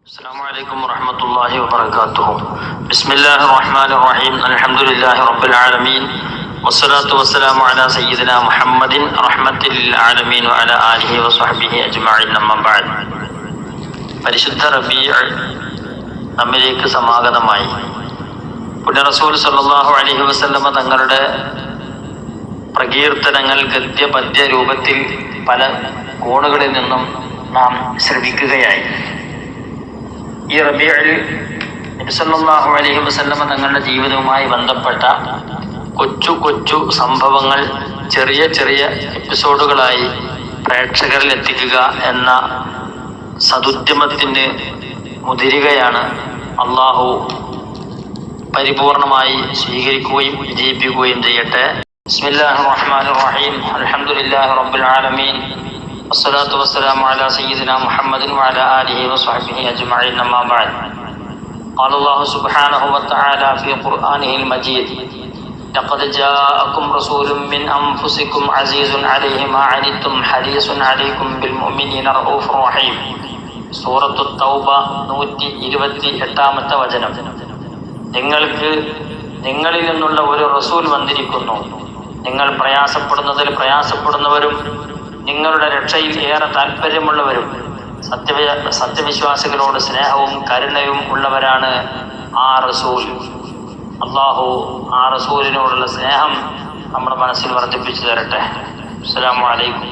السلام عليكم ورحمة الله وبركاته. بسم الله الرحمن الرحيم. الحمد لله رب العالمين والصلاة والسلام على سيدنا محمد رحمة للعالمين وعلى آله وصحبه أجمعين. أما بعد. പരിശുദ്ധ റബീഉ നമ്മിലേക്ക് സമാഗതമായി. പുണ്യ റസൂൽ സല്ലല്ലാഹു അലൈഹി വസല്ലമ തങ്ങളുടെ പ്രകീർത്തനങ്ങൾ ഗദ്യ പദ്യ രൂപത്തിൽ പല കോണുകളിൽ നിന്നും നാം ശ്രവിക്കുകയായി. ഈ റബീഉൽ നബി സല്ലല്ലാഹു അലൈഹി വസല്ലമ തങ്ങളുടെ ജീവിതവുമായി ബന്ധപ്പെട്ട കൊച്ചു കൊച്ചു സംഭവങ്ങൾ ചെറിയ ചെറിയ എപ്പിസോഡുകളായി പ്രേക്ഷകരിൽ എത്തിക്കുക എന്ന സദുദ്യമത്തിന് മുതിരുകയാണ്. അള്ളാഹു പരിപൂർണമായി സ്വീകരിക്കുകയും വിജയിപ്പിക്കുകയും ചെയ്യട്ടെ. ബിസ്മില്ലാഹിർ റഹ്മാനിർ റഹീം. അൽഹംദുലില്ലാഹി റബ്ബിൽ ആലമീൻ. والصلاة والسلام على سيدنا محمد وعلى آله وصحبه أجمعين. أما بعد. قال الله سبحانه وتعالى في قرآنه المجيد: لقد جاءكم رسول من أنفسكم عزيز عليه ما عنتم حريص عليكم بالمؤمنين رؤوف رحيم. സൂറത്തു തൗബ 128-ാമത്തെ വചനം. നിങ്ങളിൽ നിന്നുള്ള ഒരു റസൂൽ വന്നിരിക്കുന്നു. നിങ്ങൾ പ്രയാസപ്പെടുന്നതിൽ പ്രയാസപ്പെടുന്നവരും നിങ്ങളുടെ രക്ഷയിൽ ഏറെ താല്പര്യമുള്ളവരും സത്യവിശ്വാസികളോട് സ്നേഹവും കരുണയും ഉള്ളവരാണ് ആ റസൂൽ. അള്ളാഹു ആ റസൂലിനോടുള്ള സ്നേഹം നമ്മുടെ മനസ്സിൽ വർദ്ധിപ്പിച്ചു തരട്ടെ. അസ്സലാമു അലൈക്കും.